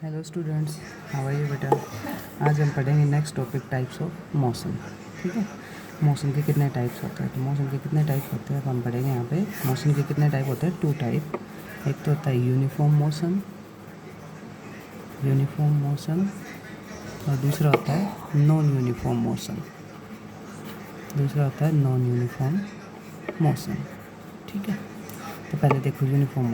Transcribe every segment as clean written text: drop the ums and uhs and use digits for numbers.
Hello students, how are you बेटा। आज हम पढ़ेंगे next topic types of motion. ठीक है, मोशन के कितने टाइप्स होते हैं। तो मोशन के कितने टाइप होते हैं तो हम पढ़ेंगे यहाँ पे। मोशन के कितने टाइप होते हैं, 2 टाइप। एक तो होता है यूनिफॉर्म मोशन, और दूसरा होता है नॉन यूनिफॉर्म मोशन। ठीक है, तो पहले देखो यूनिफॉर्म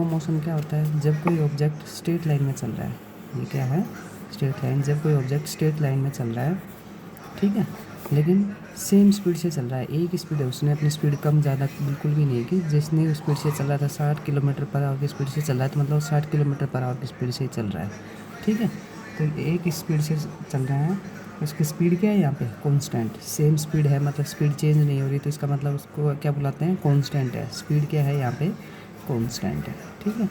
मोशन क्या होता है। जब कोई ऑब्जेक्ट स्ट्रेट लाइन में चल रहा है, ये क्या है, स्ट्रेट लाइन। जब कोई ऑब्जेक्ट स्ट्रेट लाइन में चल रहा है, ठीक है, लेकिन सेम स्पीड से चल रहा है, एक स्पीड है, उसने अपनी स्पीड कम ज़्यादा बिल्कुल भी नहीं की। जिसने स्पीड से चल रहा था 60 किलोमीटर पर आवर की स्पीड से चल रहा है, तो मतलब 60 किलोमीटर पर आवर की स्पीड से ही चल रहा है। ठीक है, तो एक स्पीड से चल रहा है, उसकी स्पीड क्या है यहाँ पे, कांस्टेंट। सेम स्पीड है, मतलब स्पीड चेंज नहीं हो रही, तो इसका मतलब उसको क्या बुलाते हैं, कांस्टेंट है। स्पीड क्या है यहाँ पे, कांस्टेंट है। ठीक है,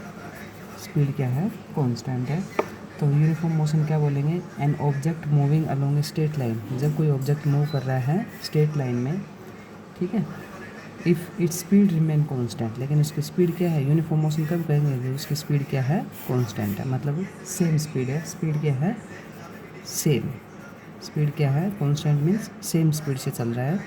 स्पीड क्या है, कांस्टेंट है। तो यूनिफॉर्म मोशन क्या बोलेंगे, an object moving along a straight line. जब कोई ऑब्जेक्ट मूव कर रहा है स्ट्रेट लाइन में, ठीक है, if its speed remain constant, लेकिन उसकी स्पीड क्या है, यूनिफॉर्म मोशन कब कहेंगे, जब उसकी स्पीड क्या है, कांस्टेंट है, मतलब सेम स्पीड है। स्पीड क्या है, सेम। स्पीड क्या है, कांस्टेंट मीन्स सेम स्पीड से चल रहा है।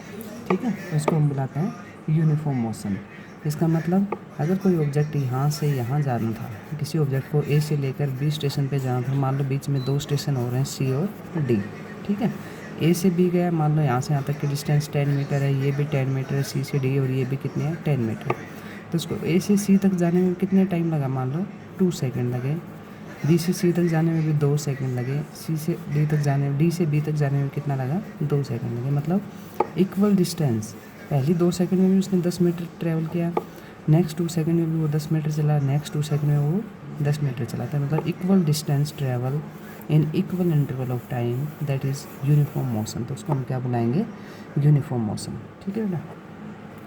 ठीक है, उसको हम बुलाते हैं यूनिफॉर्म मोशन। इसका मतलब अगर कोई ऑब्जेक्ट यहाँ से यहाँ जाना था, किसी ऑब्जेक्ट को ए से लेकर बी स्टेशन पे जाना था, मान लो बीच में 2 स्टेशन हो रहे हैं, सी और डी। ठीक है, ए से बी गया, मान लो यहाँ से यहाँ तक की डिस्टेंस 10 मीटर है, ये भी 10 मीटर है, सी से डी, और ये भी कितने हैं, 10 मीटर। तो उसको ए से सी तक जाने में कितने टाइम लगा, मान लो 2 सेकेंड लगे। बी से सी तक जाने में भी 2 सेकंड लगे। सी से डी तक जाने में, डी से बी तक जाने में कितना लगा, 2 सेकंड लगे। मतलब इक्वल डिस्टेंस, पहली 2 सेकंड में भी उसने 10 मीटर ट्रैवल किया, नेक्स्ट 2 सेकंड में भी वो 10 मीटर चला, नेक्स्ट 2 सेकंड में वो 10 मीटर चलाता है। मतलब equal distance travel in equal interval of time, that is uniform motion. तो उसको हम क्या बुलाएंगे, यूनिफॉर्म मोशन। ठीक है बेटा,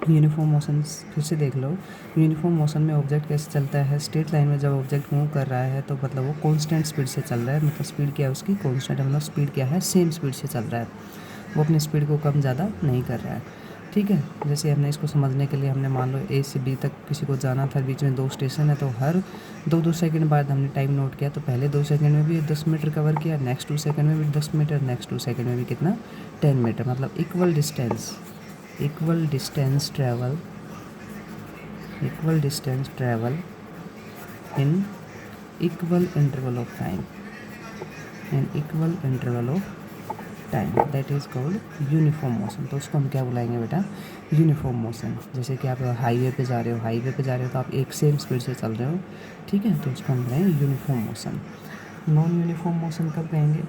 यूनिफॉर्म मोशन फिर से देख लो। यूनिफॉर्म मोशन में ऑब्जेक्ट कैसे चलता है, स्ट्रेट लाइन में जब ऑब्जेक्ट मूव कर रहा है तो मतलब वो कांस्टेंट स्पीड से चल रहा है। मतलब स्पीड क्या है उसकी, कांस्टेंट है, मतलब स्पीड क्या है, सेम स्पीड से चल रहा है। वो अपनी स्पीड को कम ज़्यादा नहीं कर रहा है। ठीक है, जैसे हमने इसको समझने के लिए हमने मान लो ए से बी तक किसी को जाना था, बीच में 2 स्टेशन है, तो हर 2-2 सेकंड बाद हमने टाइम नोट किया। तो पहले 2 सेकंड में भी 10 मीटर कवर किया, नेक्स्ट 2 सेकंड में भी 10 मीटर, नेक्स्ट 2 सेकंड में भी कितना, 10 मीटर। मतलब equal distance travel in equal interval of time, that is called uniform motion. तो उसको हम क्या बुलाएंगे बेटा, यूनिफॉर्म मोशन। जैसे कि आप हाईवे पे जा रहे हो तो आप एक सेम स्पीड से चल रहे हो। ठीक है, तो उसको हम बुलाएंगे uniform motion. Non uniform motion कब कहेंगे,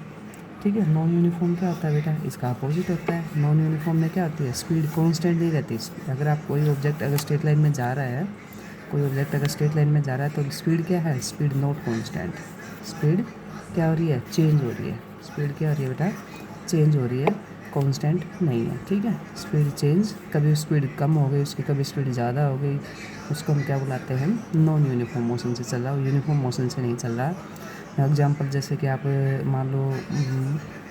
ठीक है। नॉन यूनिफॉर्म क्या होता है बेटा, इसका अपोजिट होता है। नॉन यूनिफॉर्म में क्या होती है, स्पीड कांस्टेंट नहीं रहती। अगर आप कोई ऑब्जेक्ट अगर स्ट्रेट लाइन में जा रहा है, तो स्पीड क्या है, स्पीड नॉट कांस्टेंट। स्पीड क्या हो रही है, चेंज हो रही है। स्पीड क्या हो रही है बेटा, चेंज हो रही है, कांस्टेंट नहीं है। ठीक है, स्पीड चेंज, कभी स्पीड कम हो गई उसकी, कभी स्पीड ज़्यादा हो गई, उसको हम क्या बुलाते हैं, नॉन यूनिफॉर्म मोशन से चल रहा हो, यूनिफॉर्म मोशन से नहीं चल रहा। एग्जाम्पल जैसे कि आप मान लो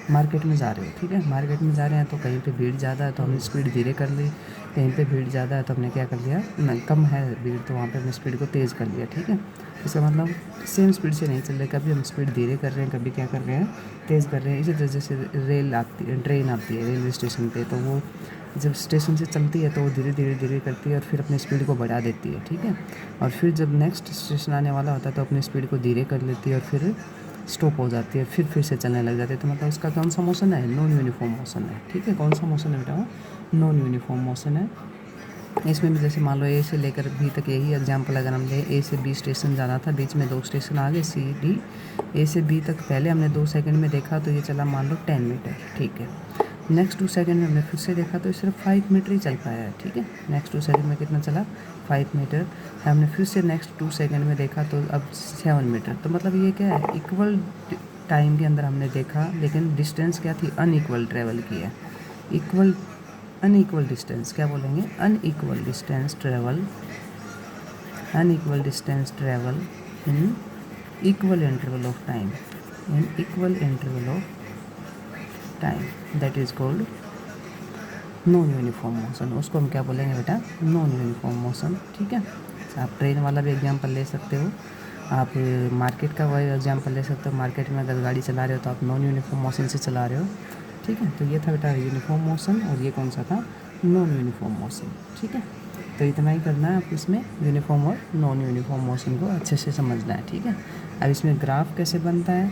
मार्केट में जा रहे हो, ठीक है, मार्केट में जा रहे हैं तो कहीं पे भीड़ ज़्यादा है तो हमने स्पीड धीरे कर ली, कहीं पे भीड़ ज़्यादा है तो हमने क्या कर लिया, कम है भीड़ तो वहाँ पे हमने स्पीड को तेज़ कर लिया। ठीक है, इसका मतलब सेम स्पीड से नहीं चल रहे, कभी हम स्पीड धीरे कर रहे हैं, कभी क्या कर रहे हैं, तेज़ कर रहे हैं। इसी तरह जैसे ट्रेन आती है रेलवे स्टेशन पे, तो वो जब स्टेशन से चलती है तो वो धीरे करती है और फिर अपनी स्पीड को बढ़ा देती है। ठीक है, और फिर जब नेक्स्ट स्टेशन आने वाला होता है तो अपनी स्पीड को धीरे कर लेती है और फिर स्टॉप हो जाती है, फिर से चलने लग जाती है। तो मतलब उसका कौन सा मोशन है, नॉन यूनिफॉर्म मोशन है। ठीक है, कौन सा मोशन है बेटा, वो नॉन यूनिफॉर्म मोशन है। इसमें भी जैसे मान लो ए से लेकर बी तक, यही एग्जांपल अगर हम ले, ए से बी स्टेशन जाना था, बीच में 2 स्टेशन आ गए सी डी। ए से बी तक पहले हमने 2 सेकंड में देखा तो ये चला मान लो 10 मीटर। ठीक है, नेक्स्ट 2 सेकंड में हमने फिर से देखा तो सिर्फ 5 मीटर ही चल पाया है। ठीक है, नेक्स्ट 2 सेकंड में कितना चला, 5 मीटर। हमने फिर से नेक्स्ट 2 सेकंड में देखा तो अब 7 मीटर। तो मतलब ये क्या है, इक्वल टाइम के अंदर हमने देखा, लेकिन डिस्टेंस क्या थी, अनइक्वल ट्रैवल की है। अनइक्वल डिस्टेंस क्या बोलेंगे, unequal distance travel in equal interval of time, that is called non uniform motion. उसको हम क्या बोलेंगे बेटा, नॉन यूनिफॉर्म मोशन। ठीक है, आप ट्रेन वाला भी एग्जांपल ले सकते हो। आप मार्केट का वही एग्जाम्पल ले सकते हो। मार्केट में अगर गाड़ी चला रहे हो तो आप नॉन यूनिफॉर्म मोशन से चला रहे हो, ठीक है। तो ये था बेटा यूनिफॉर्म मोशन, और ये कौन सा था, नॉन यूनिफॉर्म मोशन, ठीक है। तो इतना ही करना है आपको इसमें, यूनिफॉर्म और नॉन यूनिफॉर्म मोशन को अच्छे से समझना है, ठीक है। अब इसमें ग्राफ कैसे बनता है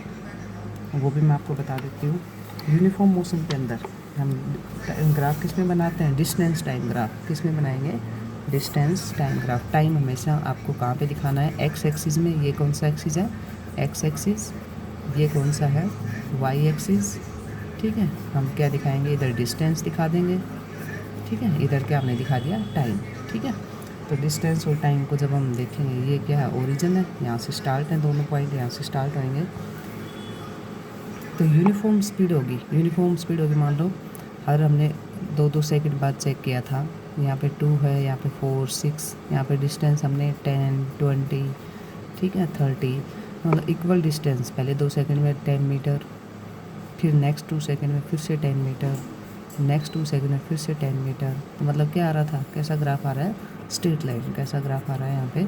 वो भी मैं आपको बता देती हूँ। यूनिफॉर्म मोशन के अंदर हम ग्राफ किस में बनाते हैं, डिस्टेंस टाइम ग्राफ किस में बनाएंगे, डिस्टेंस टाइम ग्राफ। टाइम हमेशा आपको कहाँ पे दिखाना है, एक्स एक्सिस में। ये कौन सा एक्सिस है, एक्स एक्सिस। ये कौन सा है, वाई एक्सिस, ठीक है। हम क्या दिखाएंगे, इधर डिस्टेंस दिखा देंगे, ठीक है। इधर क्या हमने दिखा दिया, टाइम, ठीक है। तो डिस्टेंस और टाइम को जब हम देखेंगे, ये क्या है, ओरिजिन है, यहाँ से स्टार्ट है, दोनों पॉइंट यहाँ से स्टार्ट होंगे। तो यूनिफॉर्म स्पीड होगी, यूनिफॉर्म स्पीड होगी। मान लो हर हमने 2-2 सेकंड बाद चेक किया था, यहाँ पे 2 है, यहाँ पे 4, 6, यहाँ पे डिस्टेंस हमने 10, 20, ठीक है, 30, मतलब इक्वल डिस्टेंस। पहले 2 सेकंड में 10 मीटर, फिर नेक्स्ट 2 सेकंड में फिर से 10 मीटर, नेक्स्ट 2 सेकंड में फिर से 10 मीटर। तो मतलब क्या आ रहा था, कैसा ग्राफ आ रहा है, स्ट्रेट लाइन। कैसा ग्राफ आ रहा है यहाँ पे,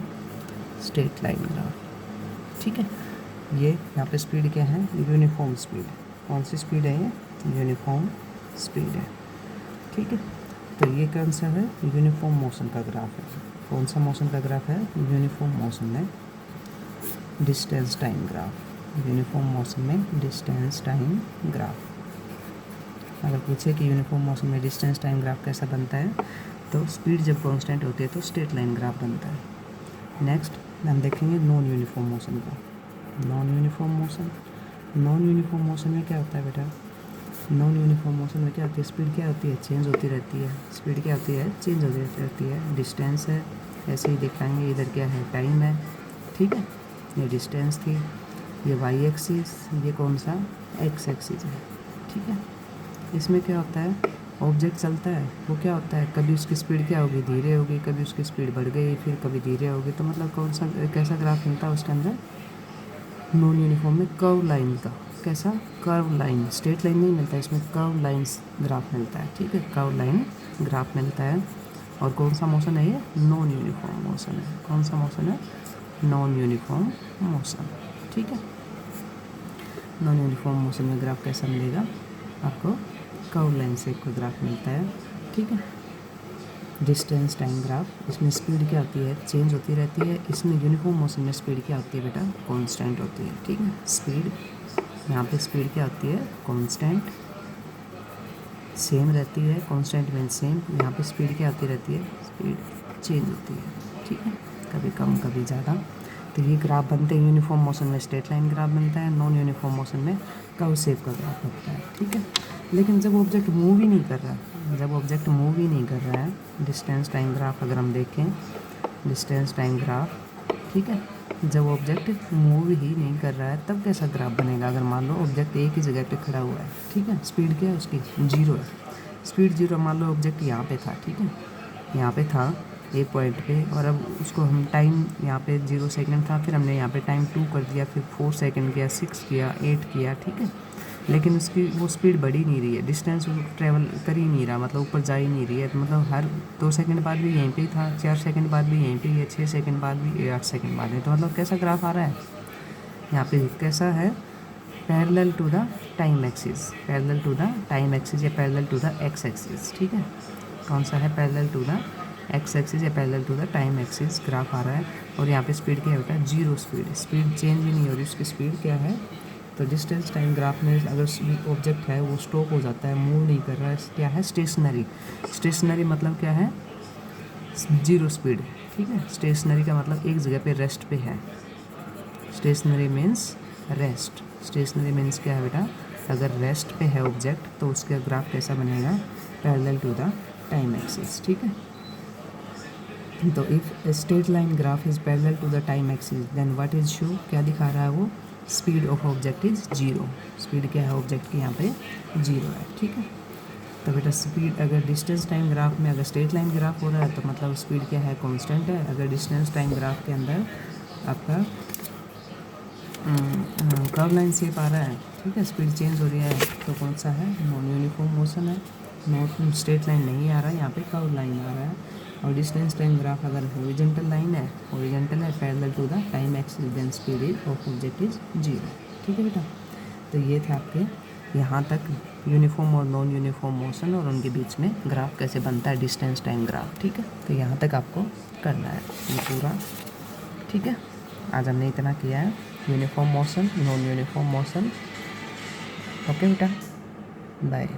स्ट्रेट लाइन ग्राफ, ठीक है। ये यहाँ पे स्पीड क्या है, यूनिफॉर्म स्पीड। कौन सी स्पीड है, ये यूनिफॉर्म स्पीड है, ठीक है। तो ये कौन सा है, यूनिफॉर्म मोशन का ग्राफ है। कौन सा मोशन का ग्राफ है, यूनिफॉर्म मोशन में distance time graph. Uniform motion में डिस्टेंस टाइम ग्राफ। अगर पूछे कि यूनिफॉर्म मोशन में डिस्टेंस टाइम ग्राफ कैसा बनता है, तो स्पीड जब कांस्टेंट होती है तो स्ट्रेट लाइन ग्राफ बनता है। नेक्स्ट हम देखेंगे नॉन यूनिफॉर्म मोशन का। Non uniform motion, non uniform motion में क्या होता है बेटा, नॉन यूनिफॉर्म मोशन में क्या होती है, स्पीड क्या होती है, चेंज होती रहती है। स्पीड क्या होती है, चेंज होती रहती है। डिस्टेंस है, ऐसे ही दिखाएंगे, इधर क्या है, टाइम है, ठीक है। ये डिस्टेंस थी, ये वाई एक्सिस, ये कौन सा, एक्स एक्सिस है, ठीक है। इसमें क्या होता है, ऑब्जेक्ट चलता है, वो क्या होता है, कभी उसकी स्पीड क्या होगी, धीरे होगी, कभी उसकी स्पीड बढ़ गई, फिर कभी धीरे होगी। तो मतलब कौन सा, कैसा ग्राफ मिलता है उसके अंदर, नॉन यूनिफॉर्म में कर्व लाइन का। कैसा, कर्व लाइन, स्ट्रेट लाइन नहीं मिलता है इसमें, कर्व लाइंस ग्राफ मिलता है, ठीक है। कर्व लाइन ग्राफ मिलता है। और कौन सा मोशन है ये, नॉन यूनिफॉर्म मोशन है। कौन सा मोशन है, नॉन यूनिफॉर्म मोशन, ठीक है। नॉन यूनिफॉर्म मोशन में ग्राफ कैसा मिलेगा आपको, कर्व लाइन से कोई ग्राफ मिलता है, ठीक है। डिस्टेंस टाइम ग्राफ, इसमें स्पीड क्या होती है, चेंज होती रहती है। इसमें यूनिफॉर्म मोशन में स्पीड क्या होती है बेटा, कांस्टेंट होती है, ठीक है। स्पीड, यहाँ पे स्पीड क्या होती है, कांस्टेंट, सेम रहती है। Constant mean same. यहाँ पे स्पीड क्या होती रहती है, स्पीड चेंज होती है, ठीक है, कभी कम कभी ज़्यादा। तो ये ग्राफ बनते हैं, यूनिफॉर्म मोशन में स्ट्रेट लाइन ग्राफ बनता है, नॉन यूनिफॉर्म मोशन में कर्व शेप का ग्राफ बनता है, ठीक है। लेकिन जब ऑब्जेक्ट मूव ही नहीं कर रहा है, जब ऑब्जेक्ट मूव ही नहीं कर रहा है, डिस्टेंस टाइम ग्राफ अगर हम देखें, डिस्टेंस टाइम ग्राफ, ठीक है, जब ऑब्जेक्ट मूव ही नहीं कर रहा है तब कैसा ग्राफ बनेगा। अगर मान लो ऑब्जेक्ट एक ही जगह पे खड़ा हुआ है, ठीक है, स्पीड क्या है उसकी, 0 है, स्पीड 0। मान लो ऑब्जेक्ट यहाँ पे था, ठीक है, यहाँ पे था एक पॉइंट पे, और अब उसको हम टाइम, यहाँ पे 0 सेकंड था, फिर हमने यहाँ पे टाइम 2 कर दिया, फिर 4 सेकंड किया, 6 किया, 8 किया, ठीक है। लेकिन उसकी वो स्पीड बढ़ ही नहीं रही है, डिस्टेंस वो ट्रैवल कर ही नहीं रहा, मतलब ऊपर जा ही नहीं रही है। तो मतलब हर 2 सेकंड बाद भी यहीं पे ही था, 4 सेकंड बाद भी यहीं पे ही है, 6 सेकंड बाद भी, 8 सेकंड बाद है। तो मतलब कैसा ग्राफ आ रहा है यहाँ पे, कैसा है, parallel to the time axis, parallel to the time axis या parallel to the X axis, ठीक है। कौन सा है, parallel to the X axis या parallel to the time axis graph आ रहा है। और यहाँ पे स्पीड क्या होता है, 0 स्पीड, स्पीड चेंज ही नहीं हो रही, उसकी स्पीड क्या है। तो डिस्टेंस टाइम ग्राफ में अगर ऑब्जेक्ट है वो स्टॉप हो जाता है, मूव नहीं कर रहा है, क्या है, स्टेशनरी। स्टेशनरी मतलब क्या है, 0 स्पीड, ठीक है। स्टेशनरी का मतलब एक जगह पे रेस्ट पे है, stationary means rest. Stationary means क्या है बेटा, अगर रेस्ट पे है ऑब्जेक्ट तो उसका ग्राफ कैसा बनेगा, parallel to the time axis, ठीक है। तो if straight line graph is parallel to the time axis then what is show, क्या दिखा रहा है वो, speed of object is 0। Speed क्या है ऑब्जेक्ट की यहाँ पे, 0 है, ठीक है। तो बेटा स्पीड, अगर डिस्टेंस टाइम ग्राफ में अगर स्ट्रेट लाइन ग्राफ हो रहा है तो मतलब स्पीड क्या है, कांस्टेंट है। अगर डिस्टेंस टाइम ग्राफ के अंदर आपका कर्व लाइन शेप आ रहा है, ठीक है, स्पीड चेंज हो रही है, तो कौन सा है, नॉन यूनिफॉर्म मोशन है। नॉट स्ट्रेट लाइन नहीं आ रहा है, यहाँ पे कर्व लाइन आ रहा है। और डिस्टेंस टाइम ग्राफ अगर हॉरिजॉन्टल लाइन है, हॉरिजॉन्टल है parallel to the time axis, then speed is of object is 0। ठीक है बेटा, तो ये थे आपके यहाँ तक यूनिफॉर्म और नॉन यूनिफॉर्म मोशन और उनके बीच में ग्राफ कैसे बनता है, डिस्टेंस टाइम ग्राफ। ठीक है, तो यहाँ तक आपको करना है ये पूरा। ठीक है, आज हमने इतना किया है, uniform motion, non uniform motion. Okay बेटा, बाय।